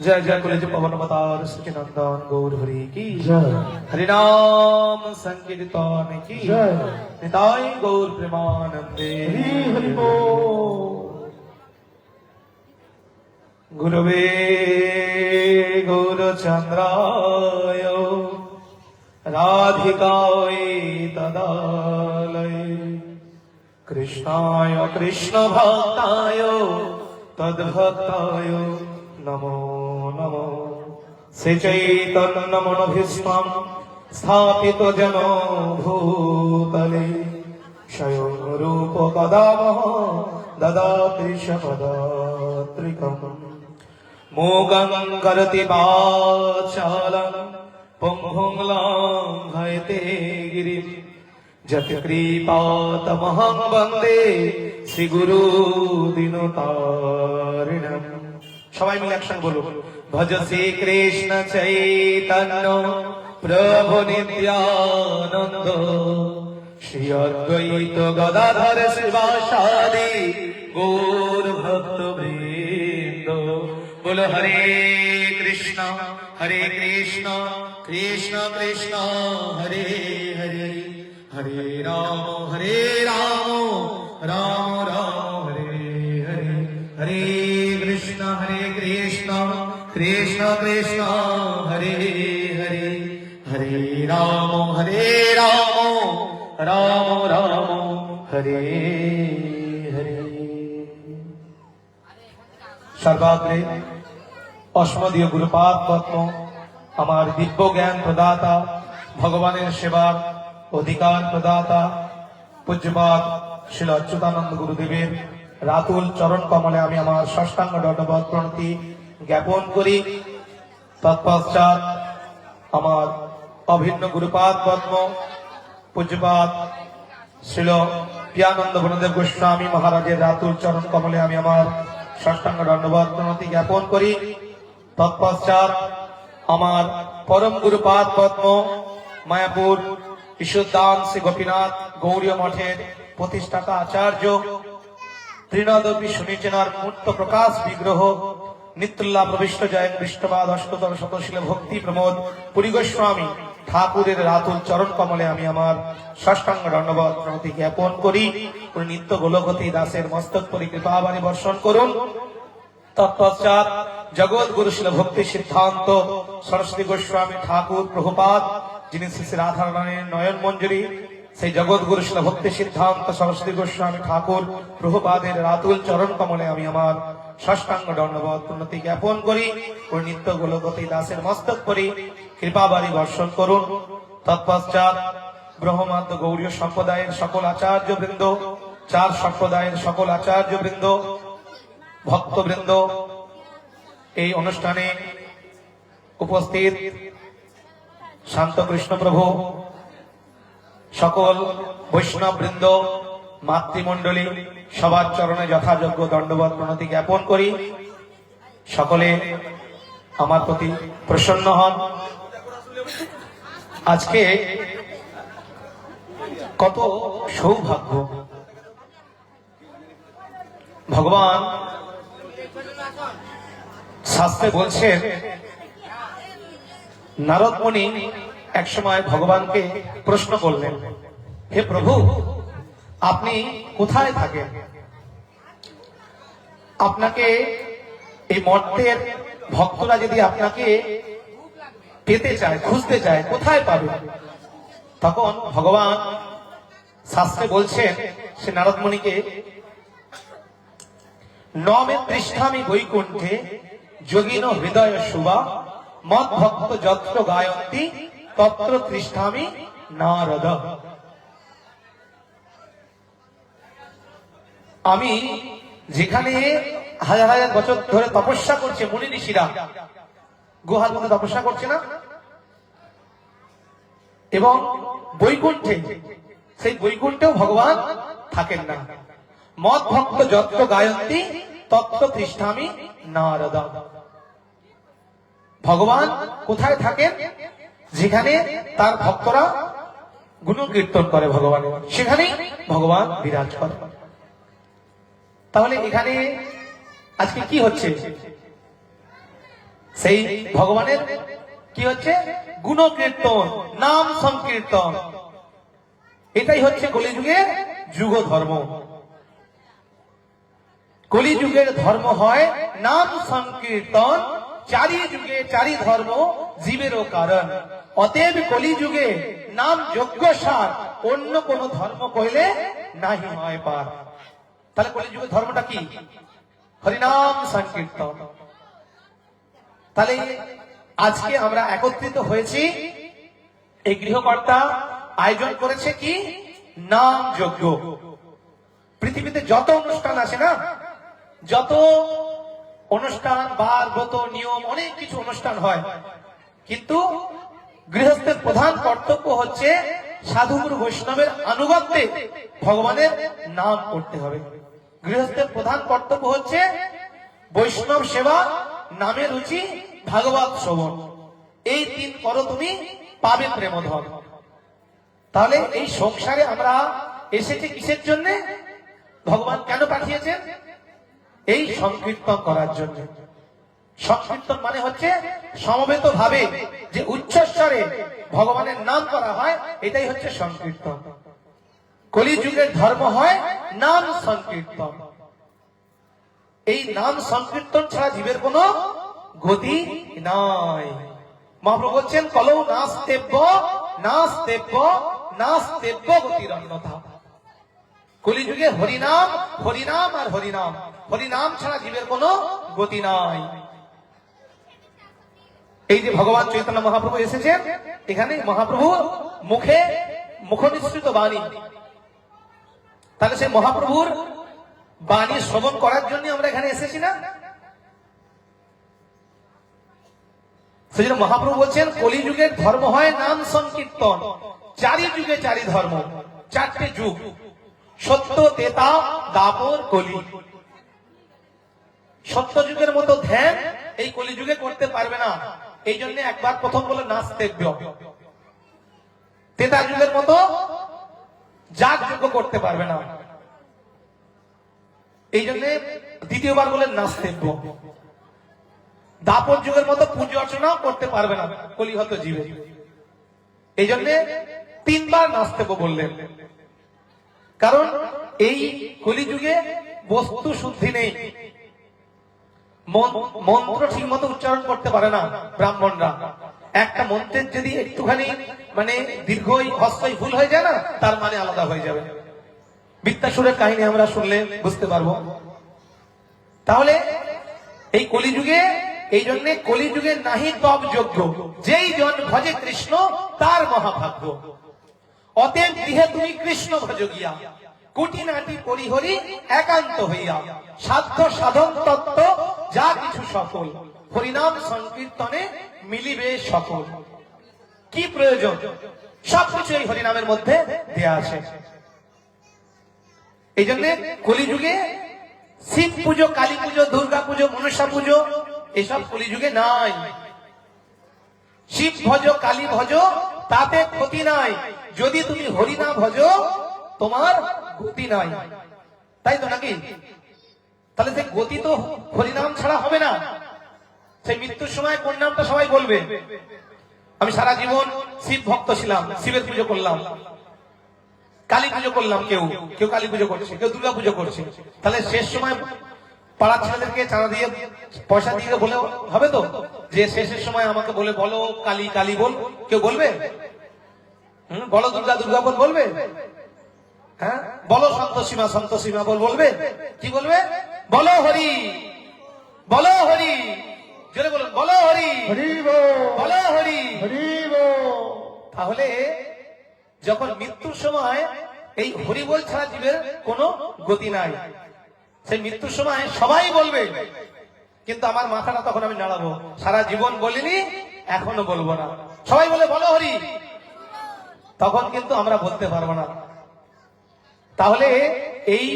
जय जय कुलज पवन अवतार सचिनंदन गौर हरि की जय। हरिनाम संकीर्तन की जय। निताई गौर प्रेमानंदे हरि बोल। गुरुवे गौरचंद्राय राधिकाय तदालय कृष्णाय कृष्ण भक्ताय तद्भक्ताय नमो नमो। श्री चैतन्य मनोभीष्टं स्थापित जनो भूतले स्वयं रूप कदामः ददाति शपदात्रिकम्। मूकं करोति वाचालं पुंहुं लङ्घयते गिरिं जत्कृपातमहं वन्दे श्रीगुरु दीनतारिणम्। সবাই মিলে একসঙ্গে বলুন, ভজ শ্রী কৃষ্ণ চৈতন্য প্রভু নিত্যানন্দ শ্রী অদ্বৈত গদাধর শিবাসাদি গৌর ভক্ত বৃন্দ। বলো হরে কৃষ্ণ কৃষ্ণ কৃষ্ণ হরে হরে হরে রাম রাম রাম হরে হরে হরে কৃষ্ণ কৃষ্ণ কৃষ্ণ হরে হরে হরে রাম রাম রাম হরে হরে। সর্বাগ্রে অস্মদীয় গুরুপাদ পদ্ম আমার দিব্য জ্ঞান প্রদাতা, ভগবানের সেবার অধিকার প্রদাতা পূজ্যপাদ শ্রী অচ্যুতানন্দ গুরুদেবের রাতুল চরণ কমলে আমি আমার ষষ্ঠাঙ্গ দণ্ডবৎ প্রণতি জ্ঞাপন করি। তৎপশ্চাৎ আমার অভিন্ন গুরুপাদ পদ্ম পূজ্যপাদ শ্রীল প্রিয়ানন্দ গুণদেব গোস্বামী মহারাজের রাতুল চরণ কমলে আমি আমার ষষ্ঠাঙ্গ দণ্ডবৎ প্রণতি জ্ঞাপন করি। তৎপশ্চাৎ আমার পরম গুরুপাদ পদ্ম মায়াপুর ঈশ্বরদান শ্রী গোপীনাথ গৌরীয় মঠের প্রতিষ্ঠাতা আচার্য ত্রিনদপি সুনিচনার মূর্ত প্রকাশ বিগ্রহ নিত্যুল্লাহ প্রবিষ্ট জয়ন বিষ্ণবাদ অষ্টতর শতশীল ভক্তি প্রমোদ পুরী গোস্বামী ঠাকুরের রাতুল চরণ কমলে আমি আমার ষষ্ঠাঙ্গ দণ্ডবৎ প্রণতি জ্ঞাপন করি। নিত্য গোলকতী দাসের মস্তক পরি কৃপাবাণী বর্ষণ করুন। তৎপশ্চাৎ জগৎ গুরুশীল ভক্তি সিদ্ধান্ত সরস্বতী গোস্বামী ঠাকুর প্রভুপাদ, যিনি শ্রী শ্রী রাধারণের নয়ন মঞ্জুরি, সেই জগৎ গুরুশীল ভক্তি সিদ্ধান্ত সরস্বতী গোস্বামী ঠাকুর প্রভুপাদের রাতুল চরণ কমলে আমি আমার ষষ্ঠাঙ্গ দণ্ডবৎ প্রণতি জ্ঞাপন করি। ওই নিত্য গোলকতী দাসের মস্তক পরি কৃপাবাণী বর্ষণ করুন। তৎপশ্চাৎ ব্রহ্মাদ্য গৌড়ীয় সম্প্রদায়ের সকল আচার্য বৃন্দ, চার সম্প্রদায়ের সকল আচার্য বৃন্দ, ভক্তবৃন্দ, এই অনুষ্ঠানে উপস্থিত শান্ত কৃষ্ণ প্রভু, সকল বৈষ্ণব বৃন্দ, মাতৃমণ্ডলী, সবার চরণে যথাযোগ্য দণ্ডবৎ প্রণতি জ্ঞাপন করি। সকলে আমার প্রতি প্রসন্ন হন। আজকে কত সৌভাগ্য! ভগবান শাস্ত্রে বলছেন, নারদ মুনি একসময় ভগবানকে প্রশ্ন করলেন, হে প্রভু, আপনি কোথায় থাকেন? আপনাকে এই মর্তের ভক্তরা যদি আপনাকে পেতে চায়, খুঁজতে চায়, কোথায় পাবে? তখন ভগবান শাস্ত্রে বলছেন সে নারদ মুনিকে, নমে তৃষ্ঠামি বৈকুণ্ঠে যোগিন হৃদয় শুভা মদ ভক্ত যত্র গায়ন্তি তত্র তৃষ্ঠামি নারদ। আমি যেখানে হাজার হাজার বছর ধরে তপস্যা করছে মুনি ঋষিরা, গুহার মধ্যে তপস্যা করছে না, এবং বৈকুণ্ঠে, সেই বৈকুণ্ঠেও ভগবান থাকেন না। মদ ভক্ত যত্র গায়ন্তি তত্র তৃষ্ঠামি নারদ। ভগবান কোথায় থাকেন? যেখানে তার ভক্তরা গুণ কীর্তন করে ভগবানের, সেখানেই ভগবান বিরাজ করে। তাহলে এখানে আজকে কি হচ্ছে? সেই ভগবানের কি হচ্ছে গুণকীর্তন, নাম সংকীর্তন। এটাই হচ্ছে কলিযুগের যুগ ধর্ম। কলিযুগের ধর্ম হয় নাম সংকীর্তন, চারি যুগে চারি ধর্ম জীবেরও কারণ। অতএব কলিযুগে নাম যজ্ঞ সার, অন্য কোন ধর্ম কইলে নাহি হয় পার। তাহলে কলিযুগের ধর্মটা কি? হরিনাম সংকীর্তন। তাহলে আজকে আমরা একত্রিত হয়েছি, এই গৃহকর্তা আয়োজন করেছে কি নাম যজ্ঞ। পৃথিবীতে যত অনুষ্ঠান আছে না, যত অনুষ্ঠান, বার ব্রত নিয়ম, অনেক কিছু অনুষ্ঠান হয়, কিন্তু গৃহস্থের প্রধান কর্তব্য হচ্ছে সাধুগুরু বৈষ্ণবের আনুগত্যে ভগবানের নাম করতে হবে। গৃহস্থের প্রধান কর্তব্য হচ্ছে বৈষ্ণব সেবা, নামের রুচি, ভাগবত শ্রবণ। এই তিন করো তুমি, পাবে প্রেমধন। তাহলে এই সংসারে আমরা এসেছি কিসের জন্য? ভগবান কেন পাঠিয়েছেন? এই সংকীর্তন করার জন্য। সংকীর্তন মানে হচ্ছে সমবেত ভাবে যে উচ্চস্বরে ভগবানের নাম করা হয়, এটাই হচ্ছে সংকীর্তন। কলিযুগের ধর্ম হয় নাম সংকীর্তন। এই নাম সংকীর্তন ছাড়া জীবের কোনো গতি নাই। মহাপ্রভু বলছেন কলৌ নাস্তেব্য নাস্তেব্য নাস্তেব্য গতির অন্যথা। কলিযুগে হরিনাম, হরিনাম আর হরিনাম, হরিনাম ছাড়া জীবের কোনো গতি নাই। এই যে ভগবান চৈতন্য মহাপ্রভু এসেছেন, এখানে মহাপ্রভু মুখে মুখনিসৃত বাণী। তাহলে সেই মহাপ্রভুর বাণী শ্রবণ করার জন্য আমরা এখানে এসেছি না? সেজন্য মহাপ্রভু বলছেন কলিযুগের ধর্ম হয় নাম সংকীর্তন, চারি যুগে চারি ধর্ম, চারটে যুগ, সত্য, তেতা, দাপর, কলি। সত্য যুগের মতো ধ্যান এই কলিযুগে করতে পারবে না। এই জন্য একবার প্রথম বলে নাস্তেব্য। তেতা যুগের মতো যাগযজ্ঞ করতে পারবে না, এই জন্য দ্বিতীয়বার বলে নাস্তেব্য। দাপর যুগের মতো পুজো অর্চনাও করতে পারবে না কলিহত জীবে, এই জন্য তিনবার নাস্তেব্য বললেন। কারণ এই কলিযুগে বস্তু শুদ্ধি নেই, মন্ত্র ঠিক মতো উচ্চারণ করতে পারে না ব্রাহ্মণরা। একটা মন্ত্রের যদি একটুখানি মানে দীর্ঘই হস্যই ভুল হয়ে যায় না, তার মানে আলাদা হয়ে যাবে। বৃত্তাসুরের কাহিনী আমরা শুনলে বুঝতে পারবো। তাহলে এই কলিযুগে, এই জন্য কলিযুগে নাহি তব যোগ্য, যেই জন ভজে কৃষ্ণ তার মহাভাগ্য। অতএব গৃহে তুমি কৃষ্ণ ভজ গিয়া, কুটি নাটি পরিহরি একান্ত হইয়া, সাধ্য সাধন তত্ত্ব যা কিছু সফল, হরিনাম সংকীর্তনে মিলিবে সকল। কি প্রয়োজন? সবকিছু এই হরিনামের মধ্যে দেয়া আছে। এই জন্য কলিযুগে শিব পুজো, কালী পুজো, দুর্গা পুজো, মনসা পুজো এসব কলিযুগে নাই। শিব ভজ, কালী ভজ, তাতে ক্ষতি নাই। যদি তুমি হরি না ভজো, তোমার গতি নাই। তাই তো নাকি? তাহলে সেই গতি তো হরিনাম ছাড়া হবে না। সেই মৃত্যুর সময় কোন নামটা সবাই বলবে? আমি সারা জীবন শিব ভক্ত ছিলাম, শিবের পুজো করলাম, কালী পুজো করলাম, কেউ কেউ কালী পুজো করছে, কেউ দুর্গা পুজো করছে। তাহলে শেষ সময় পাড়ার ছেলেদেরকে চাঁদা দিয়ে, পয়সা দিয়ে বলে হবে তো যে শেষের সময় আমাকে বলে বলো কালী কালী বল? কেউ বলবে? বলো দুর্গা দুর্গা বল বলবে? হ্যাঁ, বলো সন্তোষীমা সন্তোষীমা বল বলবে? কি বলবে? বলো হরি, বলো হরি, জোরে বলুন বলো হরি, বলো হরি। তাহলে যখন মৃত্যুর সময় এই হরি বল ছাড়া জীবের কোনো গতি নাই। সেই মৃত্যুর সময় সবাই বলবে, কিন্তু আমার মাথাটা তখন আমি নাড়াবো, সারা জীবন বলিনি, এখনো বলবো না। সবাই বলে বলো হরি, তখন কিন্তু আমরা বলতে পারবো না। তাহলে এই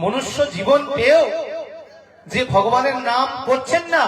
মনুষ্য জীবন পেয়েও যে ভগবানের নাম করছেন না,